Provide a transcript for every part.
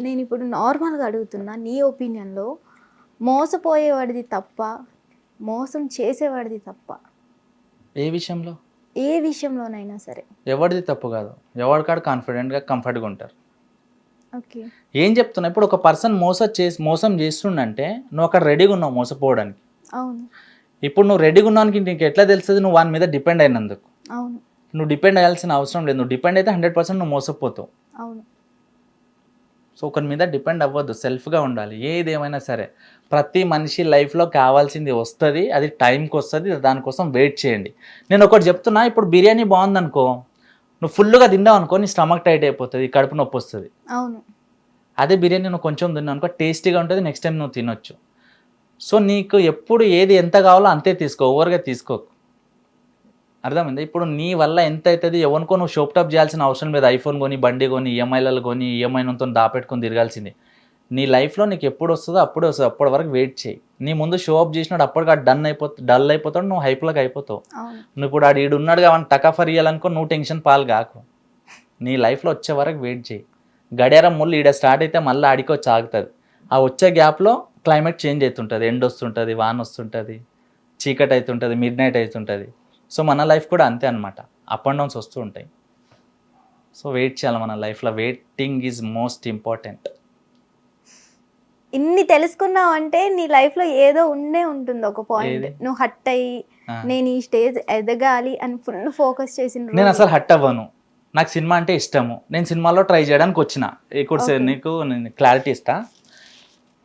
నేను ఇప్పుడు నార్మల్గా అడుగుతున్నా, నీ ఒపీనియన్లో మోసపోయేవాడిది తప్ప, మోసం చేసేవాడిది తప్ప? ఏ విషయంలో? ఏ విషయంలోనైనా సరే. ఎవరిది తప్పు కాదు, ఎవరికాడు కాన్ఫిడెంట్గా కంఫర్ట్గా ఉంటారు. ఓకే. ఏం చెప్తున్నా, ఇప్పుడు ఒక పర్సన్ మోసం చేస్తుండంటే నువ్వు అక్కడ రెడీగా ఉన్నావు మోసపోవడానికి. అవును. ఇప్పుడు నువ్వు రెడీగా ఉన్నానికి నీకు ఎట్లా తెలుస్తుంది? నువ్వు వాని మీద డిపెండ్ అయినందుకు. అవును. నువ్వు డిపెండ్ అయ్యాల్సిన అవసరం లేదు. నువ్వు డిపెండ్ అయితే 100% నువ్వు మోసపోతావు. అవును. సో ఒకరి మీద డిపెండ్ అవ్వద్దు, సెల్ఫ్గా ఉండాలి. ఏదేమైనా సరే ప్రతి మనిషి లైఫ్లో కావాల్సింది వస్తుంది, అది టైంకి వస్తుంది, దానికోసం వెయిట్ చేయండి. నేను ఒకటి చెప్తున్నా, ఇప్పుడు బిర్యానీ బాగుందనుకో, నువ్వు ఫుల్గా తిన్నావు అనుకో, నీ స్టమక్ టైట్ అయిపోతుంది, కడుపు నొప్పి వస్తుంది. అవును. అదే బిర్యానీ నువ్వు కొంచెం తిన్నావు అనుకో, టేస్టీగా ఉంటుంది, నెక్స్ట్ టైం నువ్వు తినొచ్చు. సో నీకు ఎప్పుడు ఏది ఎంత కావాలో అంతే తీసుకో, ఓవర్గా తీసుకోకు. అర్థమైంది? ఇప్పుడు నీ వల్ల ఎంత అవుతుంది, ఎవరికో నువ్వు షోప్ టాప్ చేయాల్సిన అవసరం లేదు. ఐఫోన్ కొని, బండి కొని, ఈఎంఐలలో కొని, ఈఎంఐతో దాపెట్టుకొని తిరగాల్సింది. నీ లైఫ్లో నీకు ఎప్పుడు వస్తుందో అప్పుడే వస్తుంది, అప్పటి వరకు వెయిట్ చేయి. నీ ముందు షో అప్ చేసినాడు అప్పటికి డల్ అయిపోతాడు, నువ్వు హైప్లోకి అయిపోతావు. నువ్వు ఇప్పుడు ఈడు ఉన్నాడు కాబట్టి టకాఫర్ ఇవ్వాలనుకో, నువ్వు టెన్షన్ పాలు కాకు. నీ లైఫ్లో వచ్చే వరకు వెయిట్ చేయి. గడియారం ముళ్ళు ఈడ స్టార్ట్ అయితే మళ్ళీ ఆడికి వచ్చి ఆగుతుంది. ఆ వచ్చే గ్యాప్లో క్లైమేట్ చేంజ్ అవుతుంటుంది, ఎండ్ వస్తుంటుంది, వాన వస్తుంటుంది, చీకటి అవుతుంటుంది, మిడ్ నైట్ అవుతుంటుంది. సో మన లైఫ్ కూడా అంతే అనమాట, అప్ అండ్ డౌన్స్ వస్తూ ఉంటాయి. సో వెయిట్ చేయాలి మన లైఫ్లో, వెయిటింగ్ ఈజ్ మోస్ట్ ఇంపార్టెంట్. ఇన్ని తెలుసుకున్నావు అంటే నీ లైఫ్లో ఏదో ఉండే ఉంటుంది ఒక పాయింట్, నువ్వు హట్ అయ్యి నేను ఈ స్టేజ్ ఎదగాలి అని ఫుల్ ఫోకస్ చేసిన. నేను అసలు హట్ అవ్వను, నాకు సినిమా అంటే ఇష్టము, నేను సినిమాలో ట్రై చేయడానికి వచ్చిన. ఇప్పుడు నీకు నేను క్లారిటీ ఇస్తా.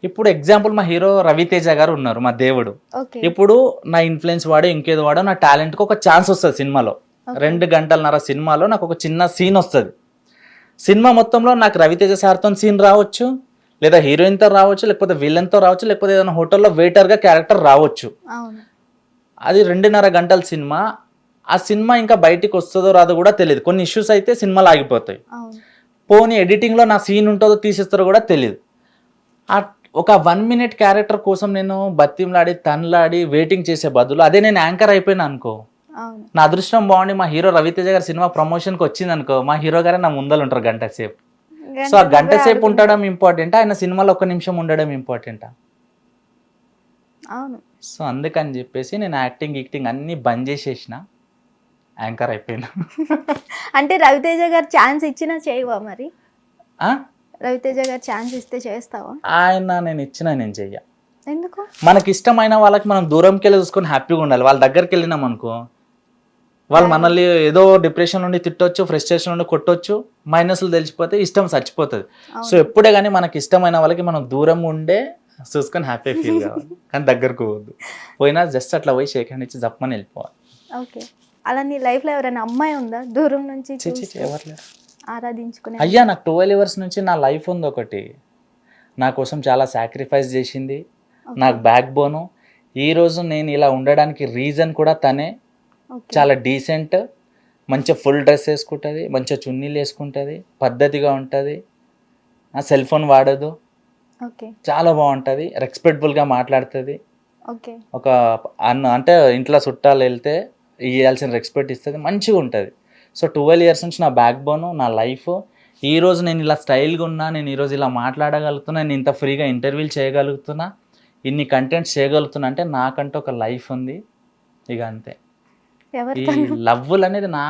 ఇప్పుడు ఎగ్జాంపుల్ మా హీరో రవితేజ గారు ఉన్నారు, మా దేవుడు. ఇప్పుడు నా ఇన్ఫ్లుయెన్స్ వాడో ఇంకేదో వాడో నా టాలెంట్కి ఒక ఛాన్స్ వస్తుంది సినిమాలో. 2 గంటలన్నర సినిమాలో నాకు ఒక చిన్న సీన్ వస్తుంది. సినిమా మొత్తంలో నాకు రవితేజ సార్తో సీన్ రావచ్చు, లేదా హీరోయిన్తో రావచ్చు, లేకపోతే విలన్తో రావచ్చు, లేకపోతే ఏదైనా హోటల్లో వెయిటర్గా క్యారెక్టర్ రావచ్చు. అది 2.5 గంటల సినిమా. ఆ సినిమా ఇంకా బయటికి వస్తుందో రాదో కూడా తెలియదు. కొన్ని ఇష్యూస్ అయితే సినిమాలు ఆగిపోతాయి. పోనీ ఎడిటింగ్లో నా సీన్ ఉంటుందో తీసేస్తారో కూడా తెలియదు. ఒక 1 మినిట్ క్యారెక్టర్ కోసం నేను బతిమలాడి తన్లాడి వెయిటింగ్ చేసే బదులు అదే నేను యాంకర్ అయిపోయినా అనుకో, నా అదృష్టం బాగుండి మా హీరో రవితేజ గారి సినిమా ప్రమోషన్కి వచ్చింది అనుకో, మా హీరో గారే నా ముందలు ఉంటారు గంట సేపు. సో ఆ గంట సేపు ఉండడం ఇంపార్టెంటా, ఆయన సినిమాలో 1 నిమిషం ఉండడం ఇంపార్టెంటా? అవును. సో అందుకని చెప్పేసి నేను యాక్టింగ్ అన్నీ బంద్ చేసేసిన, యాంకర్ అయిపోయినా. అంటే రవితేజ గారు ఛాన్స్ ఇచ్చినా చేయవా మరి? రవితేజ గారు ఛాన్స్ ఇస్తే చేస్తావా? ఆయన నేను ఇచ్చినా నేను చెయ్య. ఎందుకు? మనకి ఇష్టమైన వాళ్ళకి మనం దూరంకి వెళ్ళి చూసుకొని హ్యాపీగా ఉండాలి. వాళ్ళ దగ్గరికి వెళ్ళినాం అనుకో, వాళ్ళు మనల్ని ఏదో డిప్రెషన్ నుండి తిట్టొచ్చు, ఫ్రస్ట్రేషన్ నుండి కొట్టొచ్చు, మైనస్లు తెలిసిపోతే ఇష్టం చచ్చిపోతుంది. సో ఎప్పుడే కానీ మనకి ఇష్టమైన వాళ్ళకి మనం దూరం ఉండే చూసుకొని హ్యాపీ ఫీల్ కావాలి, కానీ దగ్గరకు పోవద్దు. పోయినా జస్ట్ అట్లా పోయి షేక్ హ్యాండ్ ఇచ్చి జప్పమని వెళ్ళిపోవాలి. ఓకే. అలా నీ లైఫ్లో ఎవరైనా అమ్మాయి ఉందా దూరం నుంచి ఎవరు లేరు ఆరాధించుకునే? అయ్యా నాకు 12 years నుంచి నా లైఫ్ ఉంది ఒకటి, నా కోసం చాలా సాక్రిఫైస్ చేసింది, నాకు బ్యాక్ బోను. ఈరోజు నేను ఇలా ఉండడానికి రీజన్ కూడా తనే. చాలా డీసెంట్, మంచిగా ఫుల్ డ్రెస్ వేసుకుంటుంది, మంచిగా చున్నీలు వేసుకుంటుంది, పద్ధతిగా ఉంటుంది, సెల్ ఫోన్ వాడదు, చాలా బాగుంటుంది, రెస్పెక్టబుల్గా మాట్లాడుతుంది. ఒక అంటే ఇంట్లో చుట్టాలు వెళ్తే ఇవ్వాల్సిన రెస్పెక్ట్ ఇస్తుంది, మంచిగా ఉంటుంది. సో 12 years నుంచి నా బ్యాక్ బోను, నా లైఫ్. ఈరోజు నేను ఇలా స్టైల్గా ఉన్నా, నేను ఈరోజు ఇలా మాట్లాడగలుగుతున్నా, నేను ఇంత ఫ్రీగా ఇంటర్వ్యూలు చేయగలుగుతున్నా, ఇన్ని కంటెంట్స్ చేయగలుగుతున్నా అంటే నాకంటూ ఒక లైఫ్ ఉంది. ఇక అంతే. ఈ లవ్లు అనేది నా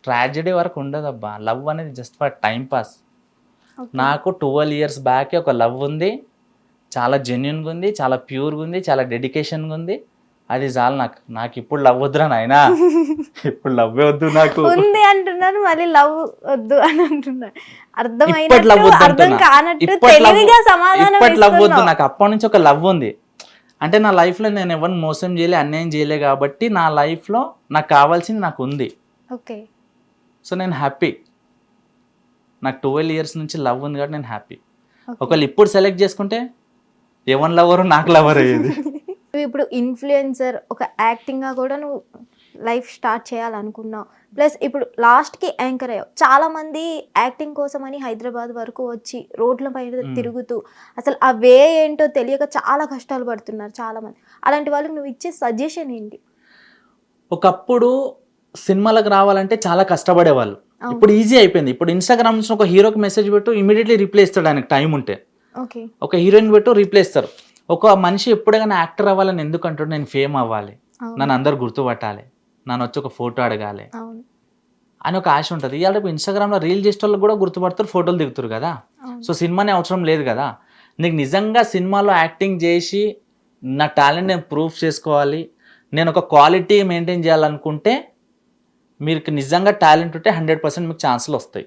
ట్రాజెడీ వరకు ఉండదబ్బా. లవ్ అనేది జస్ట్ ఫర్ టైం పాస్. నాకు 12 years బ్యాకే ఒక లవ్ ఉంది, చాలా జెన్యున్గా ఉంది, చాలా ప్యూర్గా ఉంది, చాలా డెడికేషన్గా ఉంది. అది చాలు నాకు. నాకు ఇప్పుడు లవ్ వద్దురా నాయనా, ఇప్పుడు లవ్ వద్దు నాకు. ఉంది అంటున్నారు, మళ్ళీ లవ్ వద్దు అని అంటున్నారు. ఇప్పటి లవ్ వద్దు, ఇప్పటి లవ్ వద్దు నాకు. అప్పటి నుంచి ఒక లవ్ ఉంది. అంటే నా లైఫ్లో నేను ఎవరిని మోసం చేయలే, అన్యాయం చేయలే, కాబట్టి నా లైఫ్లో నాకు కావాల్సింది నాకు ఉంది. ఓకే. సో నేను హ్యాపీ. నాకు 12 years నుంచి లవ్ ఉంది కాబట్టి నేను హ్యాపీ. ఒకళ్ళు ఇప్పుడు సెలెక్ట్ చేసుకుంటే ఎవరి లవరు నాకు లవర్ అయ్యేది. ఇప్పుడు ఇన్ఫ్లుయెన్సర్, ఒక యాక్టింగ్గా కూడా నువ్వు లైఫ్ స్టార్ట్ చేయాలనుకున్నావు, ప్లస్ ఇప్పుడు లాస్ట్కి యాంకర్ అయ్యావు. చాలామంది యాక్టింగ్ కోసం అని హైదరాబాద్ వరకు వచ్చి రోడ్ల పైన తిరుగుతూ అసలు ఆ వే ఏంటో తెలియక చాలా కష్టాలు పడుతున్నారు చాలామంది. అలాంటి వాళ్ళకి నువ్వు ఇచ్చే సజెషన్ ఏంటి? ఒకప్పుడు సినిమాలకు రావాలంటే చాలా కష్టపడేవాళ్ళు, ఇప్పుడు ఈజీ అయిపోయింది. ఇప్పుడు ఇన్స్టాగ్రామ్ నుంచి ఒక హీరోకి మెసేజ్ పెట్టు, ఇమీడియట్లీ రిప్లై ఇస్తాడు ఆయనకు టైం ఉంటే. ఓకే. ఒక హీరోయిన్ పెట్టు, రిప్లై ఇస్తారు. ఒక మనిషి ఎప్పుడైనా యాక్టర్ అవ్వాలని ఎందుకు అంటాడు? నేను ఫేమ్ అవ్వాలి, నన్ను అందరు గుర్తుపట్టాలి, నన్ను వచ్చి ఒక ఫోటో అడగాలి అని ఒక ఆశ ఉంటుంది. ఇవాళ రేపు ఇన్స్టాగ్రామ్లో రీల్ చేసే వాళ్ళు కూడా గుర్తుపడతారు, ఫోటోలు దిగుతారు కదా. సో సినిమానే అవసరం లేదు కదా. నీకు నిజంగా సినిమాలో యాక్టింగ్ చేసి నా టాలెంట్ నేను ప్రూఫ్ చేసుకోవాలి, నేను ఒక క్వాలిటీ మెయింటైన్ చేయాలనుకుంటే మీకు నిజంగా టాలెంట్ ఉంటే 100% మీకు ఛాన్సులు వస్తాయి.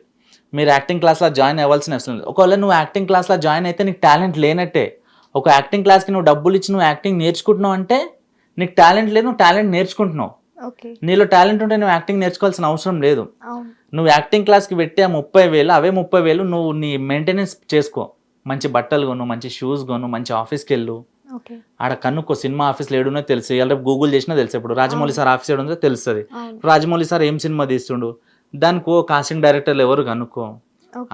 మీరు యాక్టింగ్ క్లాస్లో జాయిన్ అవ్వాల్సిన అవసరం లేదు. ఒకవేళ నువ్వు యాక్టింగ్ క్లాస్లో జాయిన్ అయితే నీకు టాలెంట్ లేనట్టే. ఒక యాక్టింగ్ క్లాస్కి నువ్వు డబ్బులు ఇచ్చి నువ్వు యాక్టింగ్ నేర్చుకుంటున్నావు అంటే నీకు టాలెంట్ లేదు, నువ్వు టాలెంట్ నేర్చుకుంటున్నావు. నీలో టాలెంట్ ఉంటే నువ్వు యాక్టింగ్ నేర్చుకోవాల్సిన అవసరం లేదు. నువ్వు యాక్టింగ్ క్లాస్కి పెట్టే 30,000 అవే 30,000 నువ్వు నీ మెయింటెనెన్స్ చేసుకో. మంచి బట్టలు కొను, మంచి షూస్ కొను, మంచి ఆఫీస్కి వెళ్ళు, ఆడ కనుక్కో సినిమా ఆఫీస్లో ఏడునో తెలుసు. ఇలా గూగుల్ చేసినా తెలుసు. ఇప్పుడు రాజమౌళి సార్ ఆఫీస్ ఏడుందో తెలుస్తుంది. రాజమౌళి సార్ ఏం సినిమా తీస్తుండు, దానికి కాస్టింగ్ డైరెక్టర్లు ఎవరు కనుక్కో.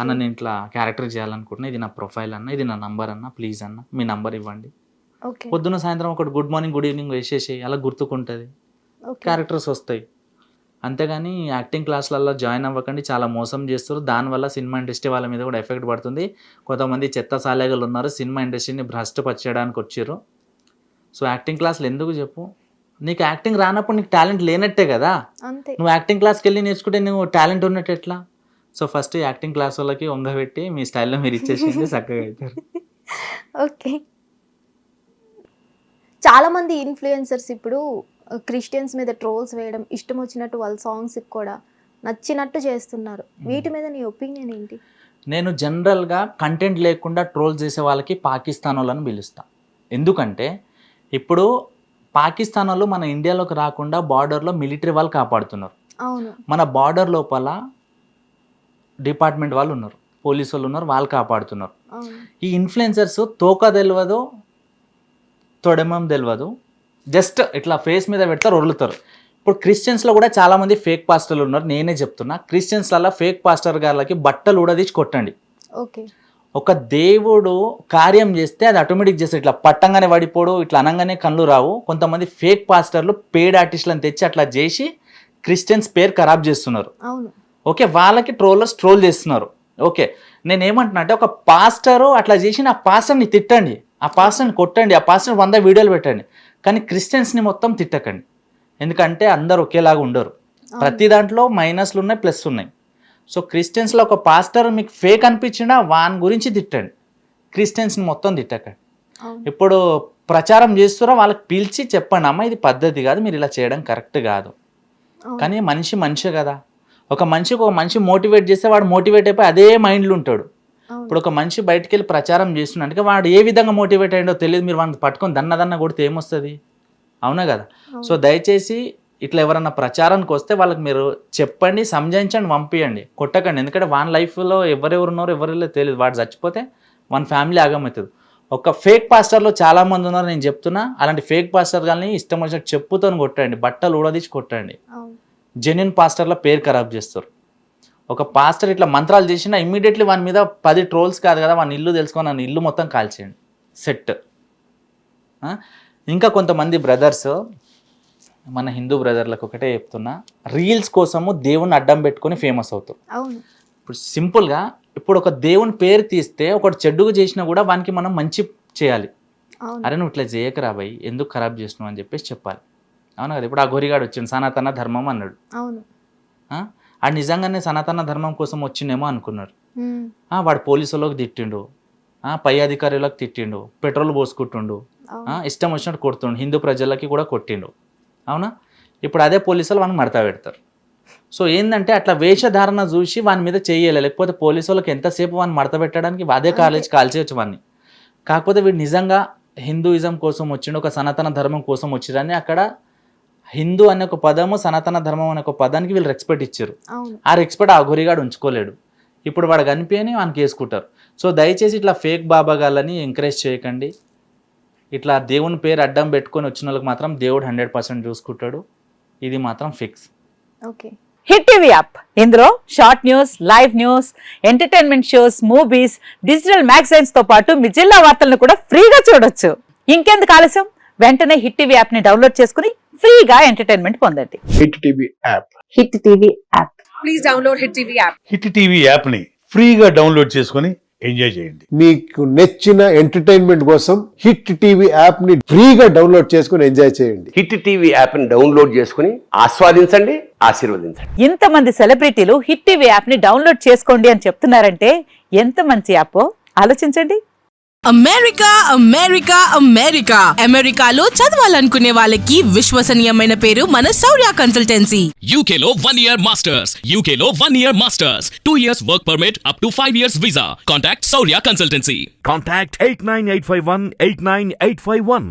అన్న నేను ఇట్లా క్యారెక్టర్ చేయాలనుకుంటున్నా, ఇది నా ప్రొఫైల్ అన్న, ఇది నా నంబర్ అన్న, ప్లీజ్ అన్న మీ నంబర్ ఇవ్వండి. పొద్దున్న సాయంత్రం ఒకటి గుడ్ మార్నింగ్ గుడ్ ఈవినింగ్ వేసేసి అలా గుర్తుకుంటుంది, క్యారెక్టర్స్ వస్తాయి. అంతేగాని యాక్టింగ్ క్లాసులలో జాయిన్ అవ్వకండి, చాలా మోసం చేస్తారు. దానివల్ల సినిమా ఇండస్ట్రీ వాళ్ళ మీద కూడా ఎఫెక్ట్ పడుతుంది. కొంతమంది చెత్త సాలేగలు ఉన్నారు, సినిమా ఇండస్ట్రీని భ్రష్టపరచడానికి వచ్చారు. సో యాక్టింగ్ క్లాసులు ఎందుకు చెప్పు? నీకు యాక్టింగ్ రానప్పుడు నీకు టాలెంట్ లేనట్టే కదా. నువ్వు యాక్టింగ్ క్లాస్కి వెళ్ళి నేర్చుకుంటే నువ్వు టాలెంట్ ఉన్నట్టు ఎట్లా? సో ఫస్ట్ యాక్టింగ్ క్లాస్ వాళ్ళకి వంగబెట్టి మీ స్టైల్లో మీరు ఇచ్చేసింది చక్కగా అవుతారు. ఓకే. చాలామంది ఇన్ఫ్లుయెన్సర్స్ ఇప్పుడు క్రిస్టియన్స్ మీద ట్రోల్స్ వేయడం, ఇష్టం వచ్చినట్టు వాళ్ళ సాంగ్స్ కూడా నచ్చినట్టు చేస్తున్నారు. వీటి మీద నీ ఒపీనియన్ ఏంటి? నేను జనరల్గా కంటెంట్ లేకుండా ట్రోల్ చేసే వాళ్ళకి పాకిస్తాన్ వాళ్ళని పిలుస్తాను. ఎందుకంటే ఇప్పుడు పాకిస్తాన్ వాళ్ళు మన ఇండియాలోకి రాకుండా బార్డర్లో మిలిటరీ వాళ్ళు కాపాడుతున్నారు. అవును. మన బార్డర్ లోపల డిపార్ట్మెంట్ వాళ్ళు ఉన్నారు, పోలీసు వాళ్ళు ఉన్నారు, వాళ్ళు కాపాడుతున్నారు. ఈ ఇన్ఫ్లుయెన్సర్స్ తోక తెలియదు, తొడమం తెలియదు, జస్ట్ ఇట్లా ఫేస్ మీద పెడతారు, వదులుతారు. ఇప్పుడు క్రిస్టియన్స్లో కూడా చాలామంది ఫేక్ పాస్టర్లు ఉన్నారు. నేనే చెప్తున్నా, క్రిస్టియన్స్లలో ఫేక్ పాస్టర్ గారికి బట్టలు ఊడదీసి కొట్టండి. ఓకే. ఒక దేవుడు కార్యం చేస్తే అది ఆటోమేటిక్ చేస్తారు. ఇట్లా పట్టంగానే పడిపోడు, ఇట్లా అనగానే కళ్ళు రావు. కొంతమంది ఫేక్ పాస్టర్లు పేడ్ ఆర్టిస్టులను తెచ్చి అట్లా చేసి క్రిస్టియన్స్ పేరు ఖరాబ్ చేస్తున్నారు. ఓకే, వాళ్ళకి ట్రోలర్స్ ట్రోల్ చేస్తున్నారు. ఓకే, నేనేమంటున్నా అంటే ఒక పాస్టరు అట్లా చేసి ఆ పాస్టర్ని తిట్టండి, ఆ పాస్టర్ని కొట్టండి, ఆ పాస్టర్ 100 వీడియోలు పెట్టండి, కానీ క్రిస్టియన్స్ని మొత్తం తిట్టకండి. ఎందుకంటే అందరు ఒకేలాగా ఉండరు, ప్రతి దాంట్లో మైనస్లు ఉన్నాయి, ప్లస్ ఉన్నాయి. సో క్రిస్టియన్స్లో ఒక పాస్టర్ మీకు ఫేక్ అనిపించినా వాని గురించి తిట్టండి, క్రిస్టియన్స్ని మొత్తం తిట్టకండి. ఇప్పుడు ప్రచారం చేస్తారో వాళ్ళకి పిలిచి చెప్పండి, అమ్మ ఇది పద్ధతి కాదు, మీరు ఇలా చేయడం కరెక్ట్ కాదు. కానీ మనిషి కదా, ఒక మనిషి మోటివేట్ చేస్తే వాడు మోటివేట్ అయిపోయి అదే మైండ్లో ఉంటాడు. ఇప్పుడు ఒక మనిషి బయటికి వెళ్ళి ప్రచారం చేస్తున్నట్టుగా వాడు ఏ విధంగా మోటివేట్ అయ్యిందో తెలియదు, మీరు వాడిని పట్టుకొని దన్న కొడితే ఏమొస్తుంది? అవునా కదా. సో దయచేసి ఇట్లా ఎవరన్నా ప్రచారానికి వస్తే వాళ్ళకి మీరు చెప్పండి, సంజాయించండి, పంపించండి, కొట్టకండి. ఎందుకంటే వాని లైఫ్లో ఎవరెవరు ఉన్నారో ఎవరెవరో తెలియదు, వాడు చచ్చిపోతే వాని ఫ్యామిలీ ఆగమవుతుంది. ఒక ఫేక్ పాస్టర్లో చాలామంది ఉన్నారు, నేను చెప్తున్నా. అలాంటి ఫేక్ పాస్టర్ కానీ ఇష్టం వచ్చినట్టు చెప్పుతో కొట్టండి, బట్టలు ఊడదీసి కొట్టండి. జెన్యున్ పాస్టర్ల పేరు ఖరాబ్ చేస్తారు. ఒక పాస్టర్ ఇట్లా మంత్రాలు చేసినా ఇమ్మీడియట్లీ వాని మీద 10 ట్రోల్స్ కాదు కదా, వాని ఇల్లు తెలుసుకొని నన్ను ఇల్లు మొత్తం కాల్చేయండి, సెట్. ఇంకా కొంతమంది బ్రదర్స్, మన హిందూ బ్రదర్లకు ఒకటే చెప్తున్నా, రీల్స్ కోసము దేవుని అడ్డం పెట్టుకొని ఫేమస్ అవుతారు. ఇప్పుడు సింపుల్గా ఇప్పుడు ఒక దేవుని పేరు తీస్తే ఒకటి చెడ్డుగా చేసినా కూడా వానికి మనం మంచి చేయాలి. అరే నువ్వు ఇట్లా చేయకరా భయ్, ఎందుకు ఖరాబ్ చేసినావు అని చెప్పేసి చెప్పాలి. అవునా కదా. ఇప్పుడు ఆ గొరిగాడు వచ్చిండు, సనాతన ధర్మం అన్నాడు. ఆ నిజంగానే సనాతన ధర్మం కోసం వచ్చిండేమో అనుకున్నారు. వాడు పోలీసులకు తిట్టిండు, పై అధికారులకు తిట్టిండు, పెట్రోల్ పోసుకుంటుండు, ఇష్టం వచ్చినట్టు కొడుతుండు, హిందూ ప్రజలకి కూడా కొట్టిండు. అవునా. ఇప్పుడు అదే పోలీసులు వాడిని మడతా పెడతారు. సో ఏంటంటే అట్లా వేషధారణ చూసి వాని మీద చేయలే, లేకపోతే పోలీసు వాళ్ళకి ఎంతసేపు వాడిని మడత పెట్టడానికి అదే కాలేజ్ కాల్చేయచ్చు వాడిని. కాకపోతే వీడు నిజంగా హిందూయిజం కోసం వచ్చిండు, ఒక సనాతన ధర్మం కోసం వచ్చిరని అక్కడ హిందూ అనే ఒక పదము, సనాతన ధర్మం అనే ఒక పదానికి వీళ్ళు రెస్పెక్ట్ ఇచ్చారు. ఆ రెస్పెక్ట్ ఆ గురిగాడు ఉంచుకోలేడు. ఇప్పుడు వాడు కనిపించని వానికి వేసుకుంటారు. సో దయచేసి ఇట్లా ఫేక్ బాబాగాళ్ళని ఎంకరేజ్ చేయకండి. ఇట్లా దేవుని పేరు అడ్డం పెట్టుకొని వచ్చిన వాళ్ళకి మాత్రం దేవుడు 100% చూసుకుంటాడు, ఇది మాత్రం fix. Okay. Hit TV app, ఇందులో short news, live news, entertainment shows, movies, digital magazines తో పాటు మీ జిల్లా వార్తలను కూడా ఫ్రీగా చూడొచ్చు. ఇంకెందుకు ఆలస్యం, వెంటనే హిట్ టీవీ యాప్ ని డౌన్లోడ్ చేసుకుని ఫ్రీగా ఎంటర్టైన్మెంట్ పొందండి. Hit TV app. Hit TV app. please download Hit TV app. Hit TV యాప్ని ఫ్రీగా డౌన్లోడ్ చేసుకొని ఎంజాయ్ చేయండి. మీకు నచ్చిన ఎంటర్టైన్మెంట్ కోసం హిట్ టీవీ యాప్ ని ఫ్రీగా డౌన్లోడ్ చేసుకుని ఎంజాయ్ చేయండి. హిట్ టీవీ యాప్ని డౌన్లోడ్ చేసుకుని ఆస్వాదించండి, ఆశీర్వదించండి. ఇంతమంది సెలబ్రిటీలు హిట్ టీవీ యాప్ ని డౌన్లోడ్ చేసుకోండి అని చెప్తున్నారంటే ఎంత మంచి యాప్ ఆలోచించండి. అమెరికా అమెరికా అమెరికా అమెరికాలో చదవాలనుకునే వాళ్ళకి విశ్వసనీయమైన పేరు మన శౌర్య కన్సల్టెన్సీ. UK లో 1 year masters, UK లో 1 year masters, 2 years work permit up to 5 years visa. Contact Saurya Consultancy. Contact 89851 89851.